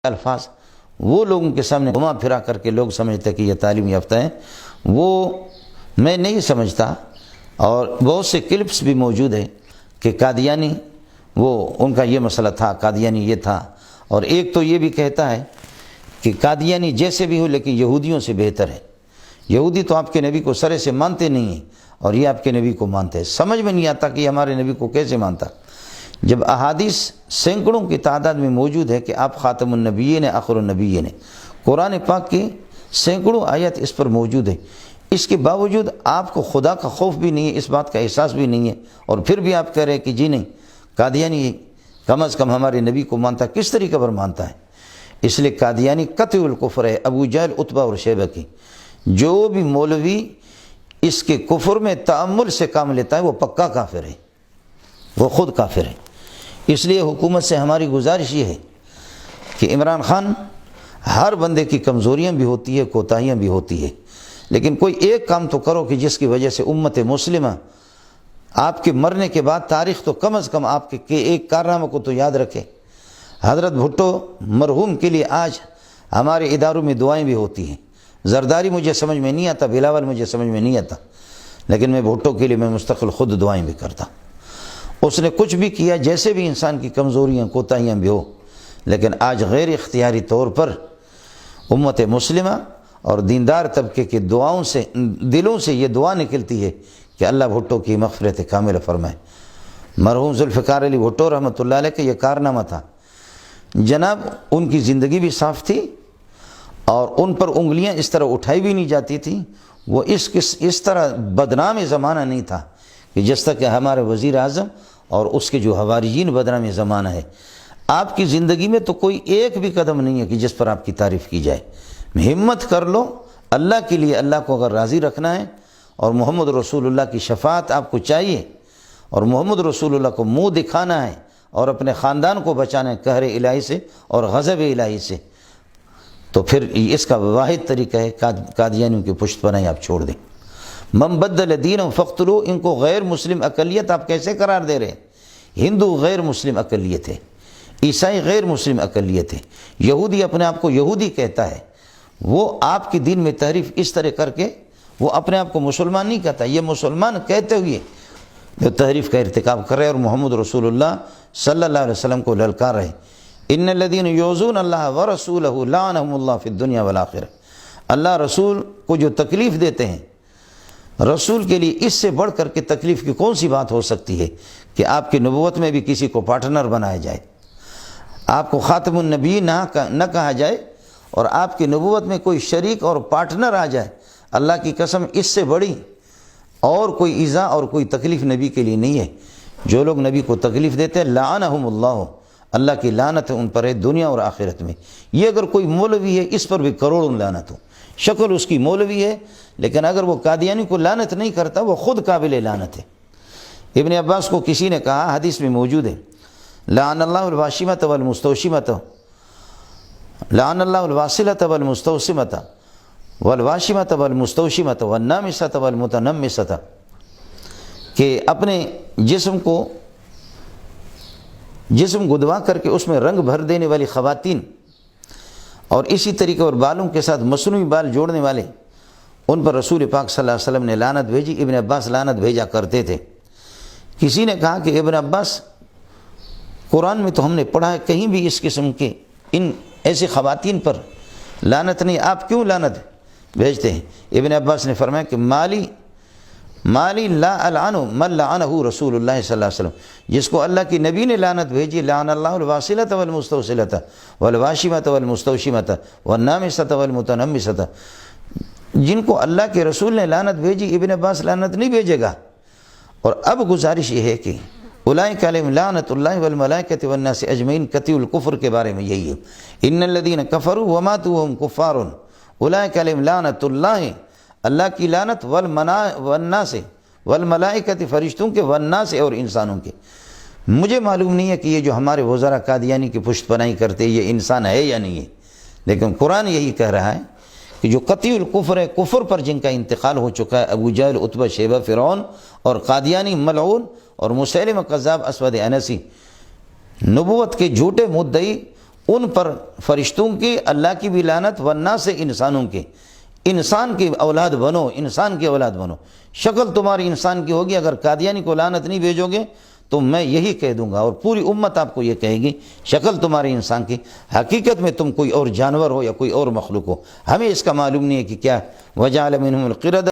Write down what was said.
الفاظ وہ لوگوں کے سامنے گھما پھرا کر کے لوگ سمجھتے کہ یہ تعلیم یافتہ ہیں، وہ میں نہیں سمجھتا۔ اور بہت سے کلپس بھی موجود ہیں کہ قادیانی وہ ان کا یہ مسئلہ تھا، قادیانی یہ تھا، اور ایک تو یہ بھی کہتا ہے کہ قادیانی جیسے بھی ہو لیکن یہودیوں سے بہتر ہے۔ یہودی تو آپ کے نبی کو سرے سے مانتے نہیں ہیں اور یہ آپ کے نبی کو مانتے ہیں۔ سمجھ میں نہیں آتا کہ یہ ہمارے نبی کو کیسے مانتا، جب احادیث سینکڑوں کی تعداد میں موجود ہے کہ آپ خاتم النبیین آخر النبیین ہیں، قرآن پاک کی سینکڑوں آیت اس پر موجود ہے۔ اس کے باوجود آپ کو خدا کا خوف بھی نہیں ہے، اس بات کا احساس بھی نہیں ہے، اور پھر بھی آپ کہہ رہے ہیں کہ جی نہیں، قادیانی کم از کم ہمارے نبی کو مانتا۔ کس طریقے پر مانتا ہے؟ اس لیے قادیانی قطع الکفر ہے۔ ابو جہل، عتبہ اور شیبہ کی جو بھی مولوی اس کے کفر میں تأمل سے کام لیتا ہے وہ پکا کافر ہے، وہ خود کافر ہے۔ اس لیے حکومت سے ہماری گزارش یہ ہے کہ عمران خان، ہر بندے کی کمزوریاں بھی ہوتی ہے، کوتاہیاں بھی ہوتی ہے، لیکن کوئی ایک کام تو کرو کہ جس کی وجہ سے امت مسلمہ آپ کے مرنے کے بعد تاریخ تو کم از کم آپ کے ایک کارنامے کو تو یاد رکھے۔ حضرت بھٹو مرحوم کے لیے آج ہمارے اداروں میں دعائیں بھی ہوتی ہیں۔ زرداری مجھے سمجھ میں نہیں آتا، بلاول مجھے سمجھ میں نہیں آتا، لیکن میں بھٹو کے لیے میں مستقل خود دعائیں بھی کرتا۔ اس نے کچھ بھی کیا، جیسے بھی انسان کی کمزوریاں کوتاہیاں بھی ہو، لیکن آج غیر اختیاری طور پر امت مسلمہ اور دیندار طبقے کے دعاؤں سے، دلوں سے یہ دعا نکلتی ہے کہ اللہ بھٹو کی مغفرت کامل فرمائے۔ مرحوم ذوالفقار علی بھٹو رحمۃ اللہ علیہ کا یہ کارنامہ تھا، جناب ان کی زندگی بھی صاف تھی اور ان پر انگلیاں اس طرح اٹھائی بھی نہیں جاتی تھیں۔ وہ اس طرح بدنام زمانہ نہیں تھا کہ جس تک کہ ہمارے وزیر اعظم اور اس کے جو حواریین بدنام زمانہ ہے۔ آپ کی زندگی میں تو کوئی ایک بھی قدم نہیں ہے کہ جس پر آپ کی تعریف کی جائے۔ ہمت کر لو، اللہ کے لیے، اللہ کو اگر راضی رکھنا ہے اور محمد رسول اللہ کی شفاعت آپ کو چاہیے اور محمد رسول اللہ کو منہ دکھانا ہے اور اپنے خاندان کو بچانا ہے قہر الہی سے اور غضب الہی سے، تو پھر اس کا واحد طریقہ ہے قادیانیوں کی پشت پناہی آپ چھوڑ دیں۔ من بدل دین فقتلوا، ان کو غیر مسلم اقلیت آپ کیسے قرار دے رہے ہیں؟ ہندو غیر مسلم اقلیت ہے، عیسائی غیر مسلم اقلیت ہے، یہودی اپنے آپ کو یہودی کہتا ہے۔ وہ آپ کی دین میں تحریف اس طرح کر کے وہ اپنے آپ کو مسلمان نہیں کہتا، یہ مسلمان کہتے ہوئے جو تحریف کا ارتکاب کر رہے اور محمد رسول اللہ صلی اللہ علیہ وسلم کو للکار رہے۔ ان الذین یؤذون اللہ ورسولہ لعنہم اللہ فی الدنیا والآخرہ، اللہ رسول کو جو تکلیف دیتے ہیں، رسول کے لیے اس سے بڑھ کر کے تکلیف کی کون سی بات ہو سکتی ہے کہ آپ کی نبوت میں بھی کسی کو پارٹنر بنایا جائے، آپ کو خاتم النبی نہ کہا جائے اور آپ کی نبوت میں کوئی شریک اور پارٹنر آ جائے۔ اللہ کی قسم اس سے بڑی اور کوئی ایذا اور کوئی تکلیف نبی کے لیے نہیں ہے۔ جو لوگ نبی کو تکلیف دیتے ہیں لعنہم اللہ، اللہ کی لعنت ان پر ہے دنیا اور آخرت میں۔ یہ اگر کوئی مولوی ہے اس پر بھی کروڑوں لعنت ہو، شکل اس کی مولوی ہے، لیکن اگر وہ قادیانی کو لعنت نہیں کرتا وہ خود قابل لعنت ہے۔ ابن عباس کو کسی نے کہا، حدیث میں موجود ہے، لعن اللہ الواشمۃ والمستوشمۃ، لعن اللہ الواصلۃ والمستوصمۃ والواشمۃ والمستوشمۃ والنامصۃ والمتنمصۃ، کہ اپنے جسم گدوا کر کے اس میں رنگ بھر دینے والی خواتین اور اسی طریقے اور بالوں کے ساتھ مصنوعی بال جوڑنے والے، ان پر رسول پاک صلی اللہ علیہ وسلم نے لعنت بھیجی۔ ابن عباس لعنت بھیجا کرتے تھے۔ کسی نے کہا کہ ابن عباس، قرآن میں تو ہم نے پڑھا ہے کہیں بھی اس قسم کے ان ایسی خواتین پر لعنت نہیں، آپ کیوں لعنت بھیجتے ہیں؟ ابن عباس نے فرمایا کہ مالی لا العنہ من لعنہ رسول اللہ صلی اللہ علیہ وسلم، جس کو اللہ کی نبی نے لعنت بھیجی، لعن اللہ الواصلۃ والمستوصلۃ والواشمۃ والمستوشمۃ والنامصۃ والمتنمصۃ، جن کو اللہ کے رسول نے لعنت بھیجی ابن عباس لعنت نہیں بھیجے گا۔ اور اب گزارش یہ ہے کہ اولئک علیہم لعنت اللہ والملائکۃ والناس اجمعین، قطع الکفر کے بارے میں یہی ہے، ان الذین کفروا وماتوا وهم کفار اولئک علیہم لعنت اللہ، اللہ کی لعنت والناس والملائکۃ، فرشتوں کے، والناس اور انسانوں کے۔ مجھے معلوم نہیں ہے کہ یہ جو ہمارے وزراء قادیانی کی پشت پناہی کرتے یہ انسان ہے یا نہیں ہے، لیکن قرآن یہی کہہ رہا ہے کہ جو قطع الکفر ہے، کفر پر جن کا انتقال ہو چکا ہے، ابو جہل، عتبہ، شیبہ، فرعون اور قادیانی ملعون اور مسیلمہ کذاب، اسود انسی، نبوت کے جھوٹے مدعی ان پر فرشتوں کی، اللہ کی بھی لعنت، والناس سے انسانوں کی، انسان کی اولاد بنو، انسان کی اولاد بنو، شکل تمہاری انسان کی ہوگی، اگر قادیانی کو لعنت نہیں بھیجو گے تو میں یہی کہہ دوں گا، اور پوری امت آپ کو یہ کہے گی شکل تمہاری انسان کی، حقیقت میں تم کوئی اور جانور ہو یا کوئی اور مخلوق ہو، ہمیں اس کا معلوم نہیں ہے کہ کیا وجعل منہم القردۃ